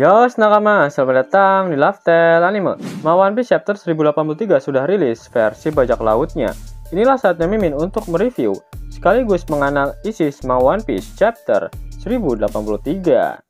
Yo nakama, selamat datang di Lifestyle Anime. One Piece Chapter 1083 sudah rilis versi bajak lautnya. Inilah saatnya Mimin untuk mereview sekaligus menganalisis One Piece Chapter 1083.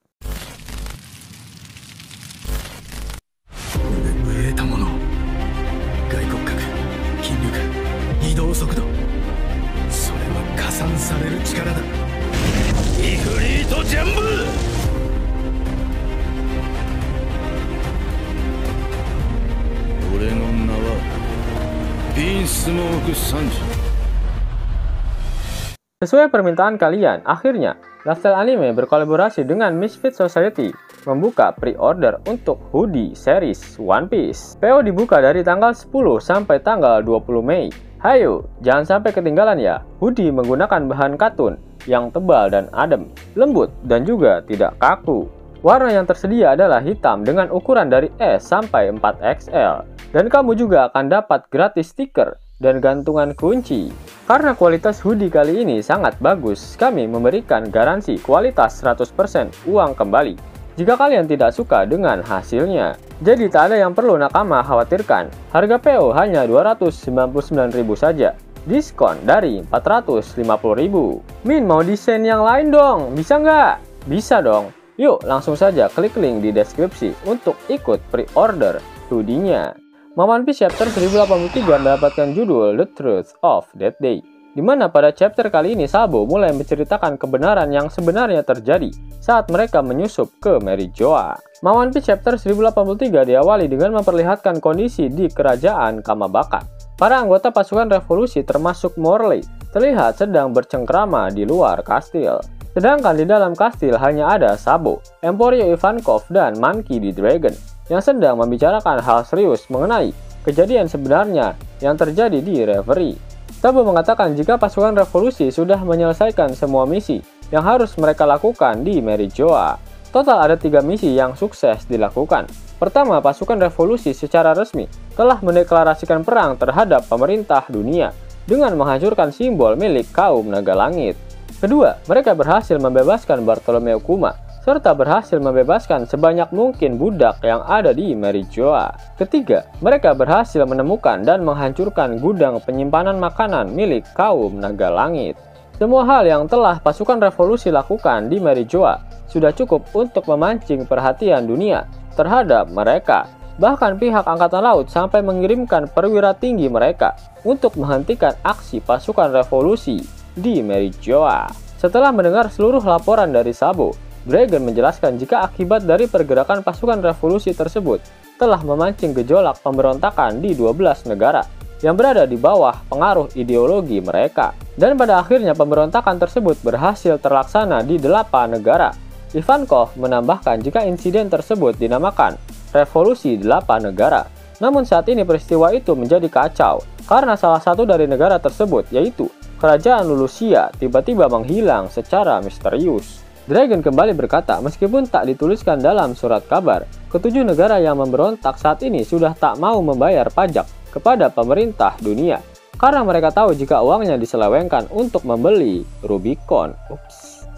Sesuai permintaan kalian, akhirnya Lifestyle Anime berkolaborasi dengan Misfit Society membuka pre-order untuk hoodie series One Piece. PO dibuka dari tanggal 10 sampai tanggal 20 Mei. Hayo, jangan sampai ketinggalan ya. Hoodie menggunakan bahan katun yang tebal dan adem, lembut dan juga tidak kaku. Warna yang tersedia adalah hitam dengan ukuran dari S sampai 4XL. Dan kamu juga akan dapat gratis stiker dan gantungan kunci. Karena kualitas hoodie kali ini sangat bagus, kami memberikan garansi kualitas 100% uang kembali jika kalian tidak suka dengan hasilnya. Jadi tak ada yang perlu nakama khawatirkan. Harga PO hanya 299.000 saja. Diskon dari 450.000. Min, mau desain yang lain dong, bisa nggak? Bisa dong. Yuk langsung saja klik link di deskripsi untuk ikut pre-order hoodie-nya. One Piece Chapter 1083 mendapatkan judul The Truth of That Day, di mana pada chapter kali ini Sabo mulai menceritakan kebenaran yang sebenarnya terjadi saat mereka menyusup ke Merijoa. One Piece Chapter 1083 diawali dengan memperlihatkan kondisi di kerajaan Kamabaka. Para anggota pasukan revolusi termasuk Morley terlihat sedang bercengkrama di luar kastil. Sedangkan di dalam kastil hanya ada Sabo, Emporio Ivankov, dan Monkey D. Dragon yang sedang membicarakan hal serius mengenai kejadian sebenarnya yang terjadi di Reverie. Sabo mengatakan jika pasukan revolusi sudah menyelesaikan semua misi yang harus mereka lakukan di Merijoa. Total ada 3 misi yang sukses dilakukan. Pertama, pasukan revolusi secara resmi telah mendeklarasikan perang terhadap pemerintah dunia dengan menghancurkan simbol milik kaum naga langit. Kedua, mereka berhasil membebaskan Bartolomeo Kuma serta berhasil membebaskan sebanyak mungkin budak yang ada di Merijoa. Ketiga, mereka berhasil menemukan dan menghancurkan gudang penyimpanan makanan milik kaum naga langit. Semua hal yang telah pasukan revolusi lakukan di Merijoa sudah cukup untuk memancing perhatian dunia terhadap mereka. Bahkan pihak Angkatan Laut sampai mengirimkan perwira tinggi mereka untuk menghentikan aksi pasukan revolusi di Merijoa. Setelah mendengar seluruh laporan dari Sabo, Dragon menjelaskan jika akibat dari pergerakan pasukan revolusi tersebut telah memancing gejolak pemberontakan di 12 negara yang berada di bawah pengaruh ideologi mereka. Dan pada akhirnya pemberontakan tersebut berhasil terlaksana di 8 negara. Ivankov menambahkan jika insiden tersebut dinamakan Revolusi 8 Negara. Namun saat ini peristiwa itu menjadi kacau karena salah satu dari negara tersebut, yaitu Kerajaan Lulusia, tiba-tiba menghilang secara misterius. Dragon kembali berkata, meskipun tak dituliskan dalam surat kabar, ketujuh negara yang memberontak saat ini sudah tak mau membayar pajak kepada pemerintah dunia karena mereka tahu jika uangnya diselewengkan untuk membeli Rubicon.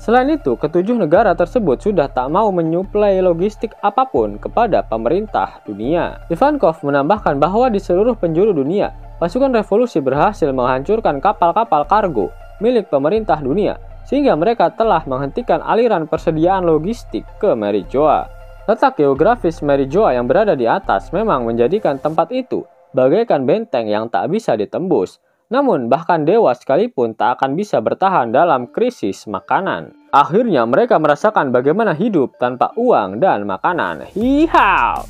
Selain itu, ketujuh negara tersebut sudah tak mau menyuplai logistik apapun kepada pemerintah dunia. Ivankov menambahkan bahwa di seluruh penjuru dunia, pasukan revolusi berhasil menghancurkan kapal-kapal kargo milik pemerintah dunia, sehingga mereka telah menghentikan aliran persediaan logistik ke Merijoa. Letak geografis Merijoa yang berada di atas memang menjadikan tempat itu bagaikan benteng yang tak bisa ditembus. Namun bahkan dewa sekalipun tak akan bisa bertahan dalam krisis makanan. Akhirnya mereka merasakan bagaimana hidup tanpa uang dan makanan. Hihau!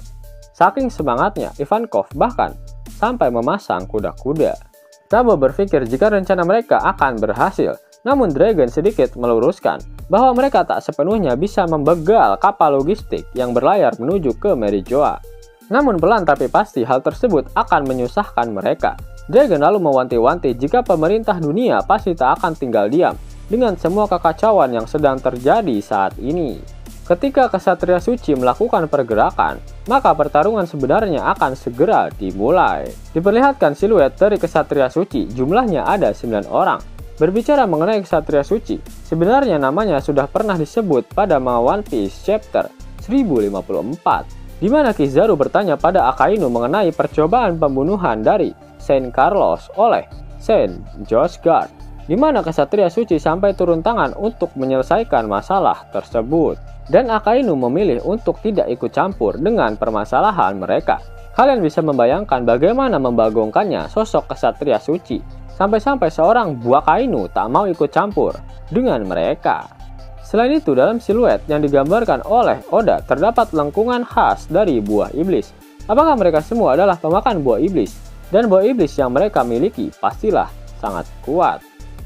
Saking semangatnya, Ivankov bahkan sampai memasang kuda-kuda. Sabo berpikir jika rencana mereka akan berhasil. Namun Dragon sedikit meluruskan bahwa mereka tak sepenuhnya bisa membegal kapal logistik yang berlayar menuju ke Merijoa. Namun pelan tapi pasti hal tersebut akan menyusahkan mereka. Dragon lalu mewanti-wanti jika pemerintah dunia pasti tak akan tinggal diam dengan semua kekacauan yang sedang terjadi saat ini. Ketika Ksatria Suci melakukan pergerakan, maka pertarungan sebenarnya akan segera dimulai. Diperlihatkan siluet dari Ksatria Suci, jumlahnya ada 9 orang. Berbicara mengenai Ksatria Suci, sebenarnya namanya sudah pernah disebut pada One Piece Chapter 1054, di mana Kizaru bertanya pada Akainu mengenai percobaan pembunuhan dari Saint Carlos oleh Saint Josgard, di mana kesatria suci sampai turun tangan untuk menyelesaikan masalah tersebut. Dan Akainu memilih untuk tidak ikut campur dengan permasalahan mereka. Kalian bisa membayangkan bagaimana membagongkannya sosok kesatria suci, sampai-sampai seorang buah Akainu tak mau ikut campur dengan mereka. Selain itu, dalam siluet yang digambarkan oleh Oda terdapat lengkungan khas dari buah iblis. Apakah mereka semua adalah pemakan buah iblis? Dan buah iblis yang mereka miliki pastilah sangat kuat.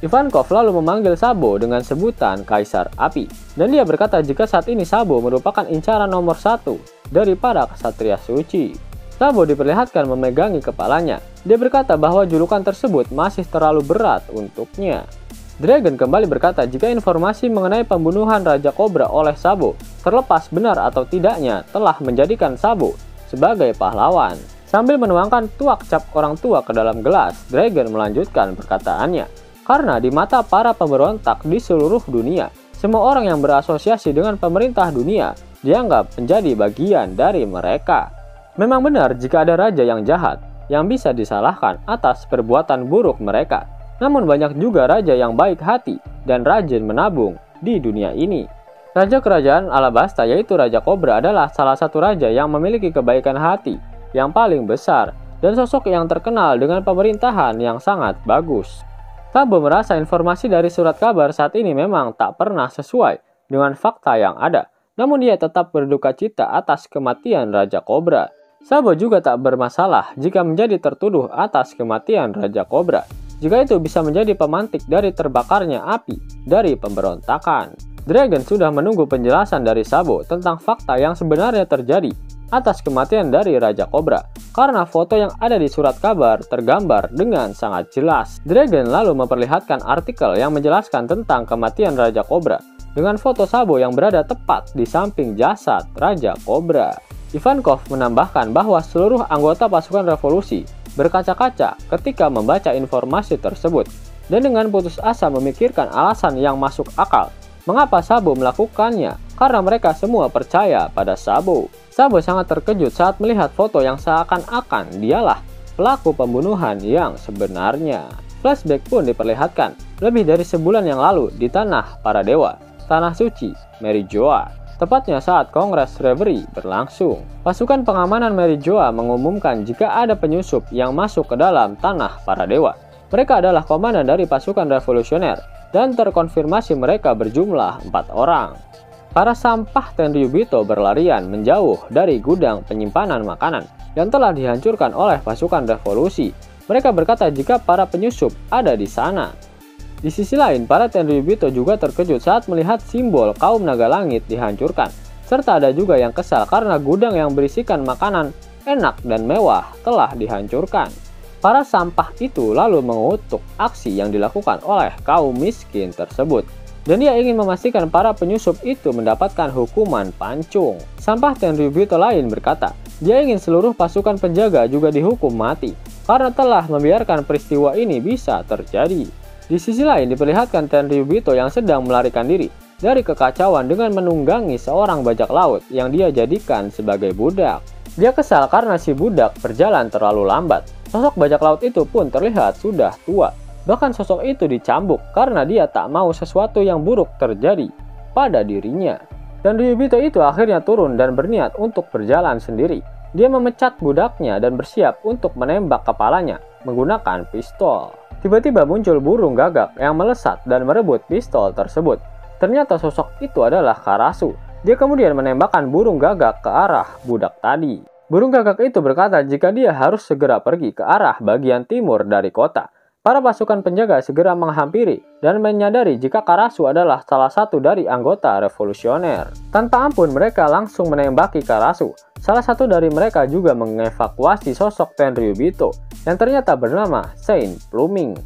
Ivankov lalu memanggil Sabo dengan sebutan Kaisar Api. Dan dia berkata jika saat ini Sabo merupakan incaran nomor 1 dari para kesatria suci. Sabo diperlihatkan memegangi kepalanya. Dia berkata bahwa julukan tersebut masih terlalu berat untuknya. Dragon kembali berkata jika informasi mengenai pembunuhan Raja Kobra oleh Sabo, terlepas benar atau tidaknya, telah menjadikan Sabo sebagai pahlawan. Sambil menuangkan tuak cap orang tua ke dalam gelas, Dragon melanjutkan perkataannya. Karena di mata para pemberontak di seluruh dunia, semua orang yang berasosiasi dengan pemerintah dunia dianggap menjadi bagian dari mereka. Memang benar jika ada raja yang jahat, yang bisa disalahkan atas perbuatan buruk mereka. Namun banyak juga raja yang baik hati dan rajin menabung di dunia ini. Raja kerajaan Alabasta yaitu Raja Kobra adalah salah satu raja yang memiliki kebaikan hati yang paling besar dan sosok yang terkenal dengan pemerintahan yang sangat bagus. Sabo merasa informasi dari surat kabar saat ini memang tak pernah sesuai dengan fakta yang ada. Namun dia tetap berduka cita atas kematian Raja Kobra. Sabo juga tak bermasalah jika menjadi tertuduh atas kematian Raja Kobra, jika itu bisa menjadi pemantik dari terbakarnya api dari pemberontakan. Dragon sudah menunggu penjelasan dari Sabo tentang fakta yang sebenarnya terjadi atas kematian dari Raja Kobra, karena foto yang ada di surat kabar tergambar dengan sangat jelas. Dragon lalu memperlihatkan artikel yang menjelaskan tentang kematian Raja Kobra dengan foto Sabo yang berada tepat di samping jasad Raja Kobra. Ivankov menambahkan bahwa seluruh anggota pasukan revolusi berkaca-kaca ketika membaca informasi tersebut dan dengan putus asa memikirkan alasan yang masuk akal mengapa Sabo melakukannya, karena mereka semua percaya pada Sabo. Sabo sangat terkejut saat melihat foto yang seakan-akan dialah pelaku pembunuhan yang sebenarnya. Flashback pun diperlihatkan lebih dari sebulan yang lalu di Tanah Para Dewa, Tanah Suci, Merijoa. Tepatnya saat Kongres Reverie berlangsung. Pasukan pengamanan Merijoa mengumumkan jika ada penyusup yang masuk ke dalam Tanah Para Dewa. Mereka adalah komandan dari pasukan revolusioner dan terkonfirmasi mereka berjumlah 4 orang. Para sampah Tenryubito berlarian menjauh dari gudang penyimpanan makanan yang telah dihancurkan oleh pasukan revolusi. Mereka berkata jika para penyusup ada di sana. Di sisi lain, para Tenryubito juga terkejut saat melihat simbol kaum naga langit dihancurkan. Serta ada juga yang kesal karena gudang yang berisikan makanan enak dan mewah telah dihancurkan. Para sampah itu lalu mengutuk aksi yang dilakukan oleh kaum miskin tersebut. Dan dia ingin memastikan para penyusup itu mendapatkan hukuman pancung. Sampah Tenryubito lain berkata, dia ingin seluruh pasukan penjaga juga dihukum mati karena telah membiarkan peristiwa ini bisa terjadi. Di sisi lain diperlihatkan Tenryubito yang sedang melarikan diri dari kekacauan dengan menunggangi seorang bajak laut yang dia jadikan sebagai budak. Dia kesal karena si budak berjalan terlalu lambat. Sosok bajak laut itu pun terlihat sudah tua. Bahkan sosok itu dicambuk karena dia tak mau sesuatu yang buruk terjadi pada dirinya. Dan Ryubito itu akhirnya turun dan berniat untuk berjalan sendiri. Dia memecat budaknya dan bersiap untuk menembak kepalanya menggunakan pistol. Tiba-tiba muncul burung gagak yang melesat dan merebut pistol tersebut. Ternyata sosok itu adalah Karasu. Dia kemudian menembakkan burung gagak ke arah budak tadi. Burung gagak itu berkata jika dia harus segera pergi ke arah bagian timur dari kota. Para pasukan penjaga segera menghampiri dan menyadari jika Karasu adalah salah satu dari anggota revolusioner. Tanpa ampun mereka langsung menembaki Karasu. Salah satu dari mereka juga mengevakuasi sosok Tenryubito yang ternyata bernama Saint Pluming.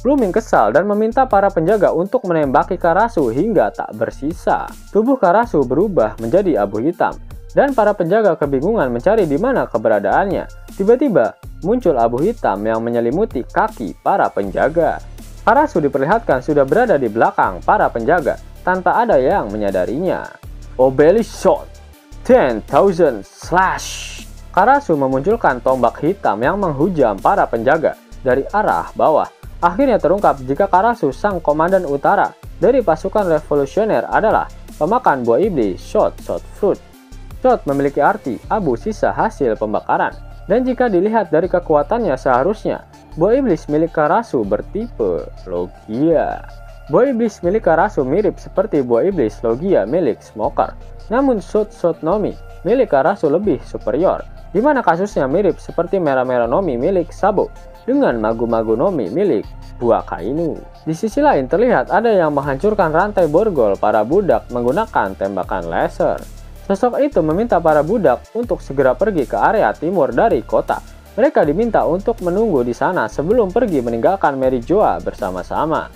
Pluming kesal dan meminta para penjaga untuk menembaki Karasu hingga tak bersisa. Tubuh Karasu berubah menjadi abu hitam dan para penjaga kebingungan mencari di mana keberadaannya. Tiba-tiba muncul abu hitam yang menyelimuti kaki para penjaga. Karasu diperlihatkan sudah berada di belakang para penjaga tanpa ada yang menyadarinya. Obelisk Shot. 10,000 slash. Karasu memunculkan tombak hitam yang menghujam para penjaga dari arah bawah. Akhirnya terungkap jika Karasu, sang komandan utara dari pasukan revolusioner, adalah pemakan buah iblis Shot Fruit. Shot memiliki arti abu sisa hasil pembakaran, dan jika dilihat dari kekuatannya seharusnya buah iblis milik Karasu bertipe Logia. Buah iblis milik Karasu mirip seperti buah iblis Logia milik Smoker, namun Shot Nomi milik Karasu lebih superior, di mana kasusnya mirip seperti Merah-Merah Nomi milik Sabo dengan Magu-Magu Nomi milik buah Kainu. Di sisi lain terlihat ada yang menghancurkan rantai borgol para budak menggunakan tembakan laser. Sosok itu meminta para budak untuk segera pergi ke area timur dari kota. Mereka diminta untuk menunggu di sana sebelum pergi meninggalkan Merijoa bersama-sama.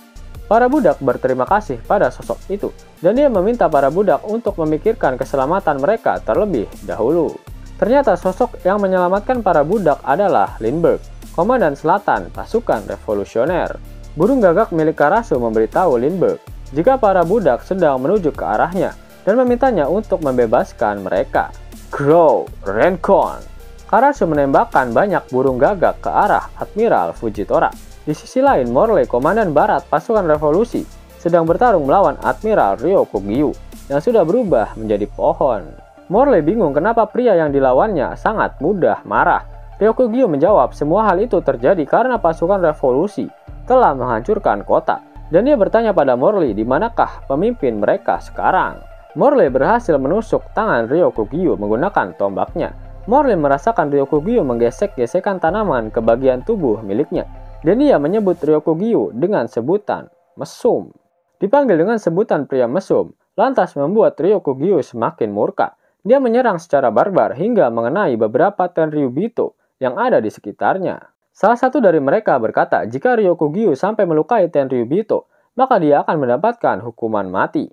Para budak berterima kasih pada sosok itu, dan dia meminta para budak untuk memikirkan keselamatan mereka terlebih dahulu. Ternyata sosok yang menyelamatkan para budak adalah Lindbergh, komandan selatan pasukan revolusioner. Burung gagak milik Karasu memberitahu Lindbergh jika para budak sedang menuju ke arahnya dan memintanya untuk membebaskan mereka. Grow Rencon. Karasu menembakkan banyak burung gagak ke arah Admiral Fujitora. Di sisi lain, Morley, komandan barat pasukan revolusi, sedang bertarung melawan Admiral Ryokugyu yang sudah berubah menjadi pohon. Morley bingung kenapa pria yang dilawannya sangat mudah marah. Ryokugyu menjawab semua hal itu terjadi karena pasukan revolusi telah menghancurkan kota, dan dia bertanya pada Morley di manakah pemimpin mereka sekarang. Morley berhasil menusuk tangan Ryokugyu menggunakan tombaknya. Morley merasakan Ryokugyu menggesek-gesekkan tanaman ke bagian tubuh miliknya, dan dia menyebut Ryokugyu dengan sebutan mesum. Dipanggil dengan sebutan pria mesum, lantas membuat Ryokugyu semakin murka. Dia menyerang secara barbar hingga mengenai beberapa Tenryubito yang ada di sekitarnya. Salah satu dari mereka berkata jika Ryokugyu sampai melukai Tenryubito, maka dia akan mendapatkan hukuman mati.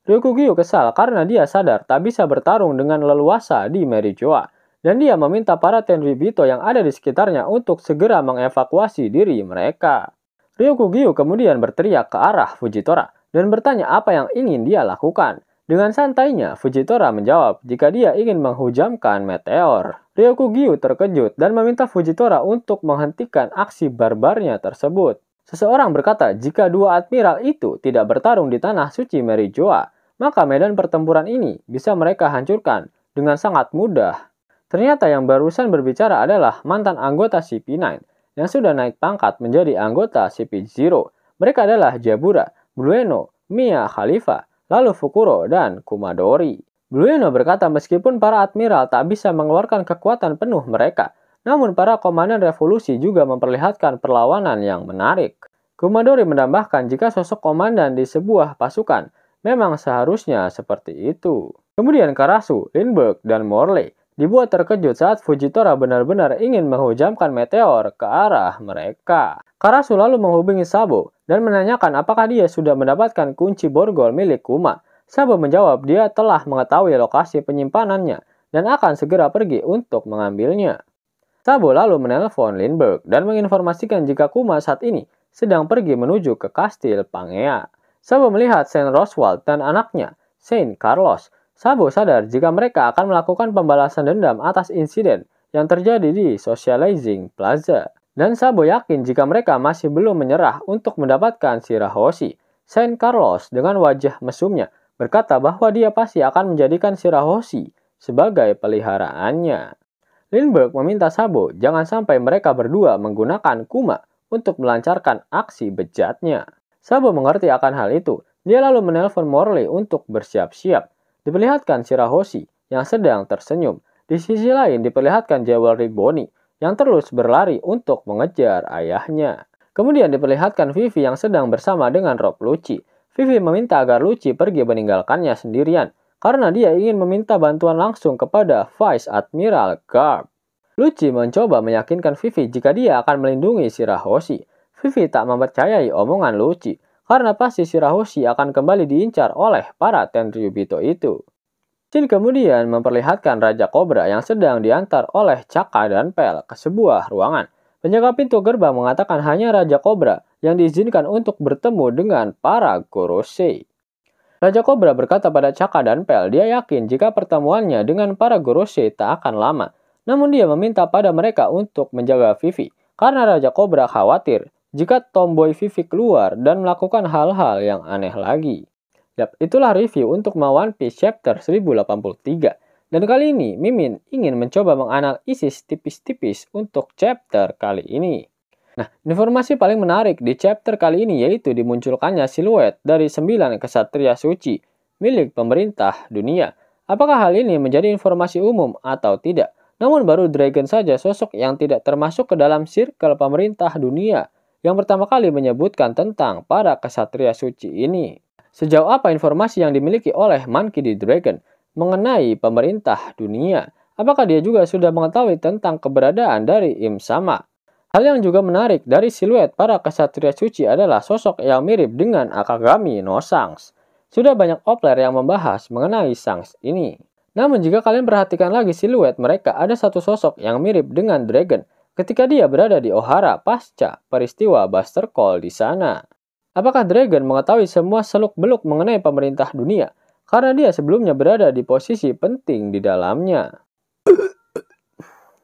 Ryokugyu kesal karena dia sadar tak bisa bertarung dengan leluasa di Merijoa, dan dia meminta para Tenryubito yang ada di sekitarnya untuk segera mengevakuasi diri mereka. Ryokugyu kemudian berteriak ke arah Fujitora dan bertanya apa yang ingin dia lakukan. Dengan santainya, Fujitora menjawab jika dia ingin menghujamkan meteor. Ryokugyu terkejut dan meminta Fujitora untuk menghentikan aksi barbarnya tersebut. Seseorang berkata jika dua admiral itu tidak bertarung di tanah suci Merijoa, maka medan pertempuran ini bisa mereka hancurkan dengan sangat mudah. Ternyata yang barusan berbicara adalah mantan anggota CP9 yang sudah naik pangkat menjadi anggota CP0. Mereka adalah Jabura, Blueno, Mia Khalifa, lalu Fukuro, dan Kumadori. Blueno berkata meskipun para admiral tak bisa mengeluarkan kekuatan penuh mereka, namun para komandan revolusi juga memperlihatkan perlawanan yang menarik. Kumadori menambahkan jika sosok komandan di sebuah pasukan memang seharusnya seperti itu. Kemudian Karasu, Lindbergh, dan Morley dibuat terkejut saat Fujitora benar-benar ingin menghujamkan meteor ke arah mereka. Karasu lalu menghubungi Sabo dan menanyakan apakah dia sudah mendapatkan kunci borgol milik Kuma. Sabo menjawab dia telah mengetahui lokasi penyimpanannya dan akan segera pergi untuk mengambilnya. Sabo lalu menelpon Lindbergh dan menginformasikan jika Kuma saat ini sedang pergi menuju ke kastil Pangea. Sabo melihat Saint Roswald dan anaknya, Saint Carlos. Sabo sadar jika mereka akan melakukan pembalasan dendam atas insiden yang terjadi di Socializing Plaza. Dan Sabo yakin jika mereka masih belum menyerah untuk mendapatkan Shirahoshi. Saint Carlos dengan wajah mesumnya berkata bahwa dia pasti akan menjadikan Shirahoshi sebagai peliharaannya. Lindbergh meminta Sabo jangan sampai mereka berdua menggunakan Kuma untuk melancarkan aksi bejatnya. Sabo mengerti akan hal itu. Dia lalu menelpon Morley untuk bersiap-siap. Diperlihatkan Shirahoshi yang sedang tersenyum. Di sisi lain diperlihatkan Jewelry Bonnie yang terus berlari untuk mengejar ayahnya. Kemudian diperlihatkan Vivi yang sedang bersama dengan Rob Lucci. Vivi meminta agar Lucci pergi meninggalkannya sendirian karena dia ingin meminta bantuan langsung kepada Vice Admiral Garp. Lucci mencoba meyakinkan Vivi jika dia akan melindungi Shirahoshi. Vivi tak mempercayai omongan Lucci karena pasti Shirahoshi akan kembali diincar oleh para Tenryubito itu. Shin kemudian memperlihatkan Raja Cobra yang sedang diantar oleh Chaka dan Pel ke sebuah ruangan. Penjaga pintu gerbang mengatakan hanya Raja Cobra yang diizinkan untuk bertemu dengan para Gorosei. Raja Cobra berkata pada Chaka dan Pel, dia yakin jika pertemuannya dengan para Gorosei tak akan lama. Namun dia meminta pada mereka untuk menjaga Vivi, karena Raja Cobra khawatir jika tomboy Vivi keluar dan melakukan hal-hal yang aneh lagi. Yap, itulah review untuk One Piece chapter 1083. Dan kali ini, Mimin ingin mencoba menganalisis tipis-tipis untuk chapter kali ini. Nah, informasi paling menarik di chapter kali ini yaitu dimunculkannya siluet dari 9 kesatria suci milik pemerintah dunia. Apakah hal ini menjadi informasi umum atau tidak? Namun baru Dragon saja sosok yang tidak termasuk ke dalam circle pemerintah dunia yang pertama kali menyebutkan tentang para kesatria suci ini. Sejauh apa informasi yang dimiliki oleh Monkey D. Dragon mengenai pemerintah dunia? Apakah dia juga sudah mengetahui tentang keberadaan dari Im Sama? Hal yang juga menarik dari siluet para kesatria suci adalah sosok yang mirip dengan Akagami no Shanks. Sudah banyak opler yang membahas mengenai Shanks ini. Namun jika kalian perhatikan lagi siluet mereka, ada satu sosok yang mirip dengan Dragon ketika dia berada di Ohara pasca peristiwa Buster Call di sana. Apakah Dragon mengetahui semua seluk-beluk mengenai pemerintah dunia karena dia sebelumnya berada di posisi penting di dalamnya?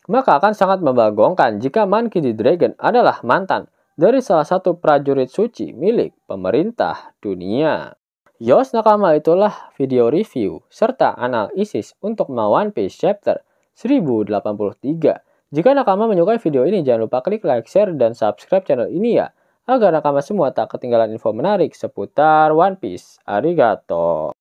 Maka akan sangat membagongkan jika Monkey D. Dragon adalah mantan dari salah satu prajurit suci milik pemerintah dunia. Yos nakama, itulah video review serta analisis untuk One Piece chapter 1083. Jika nakama menyukai video ini, jangan lupa klik like, share, dan subscribe channel ini ya, agar nakama semua tak ketinggalan info menarik seputar One Piece. Arigato.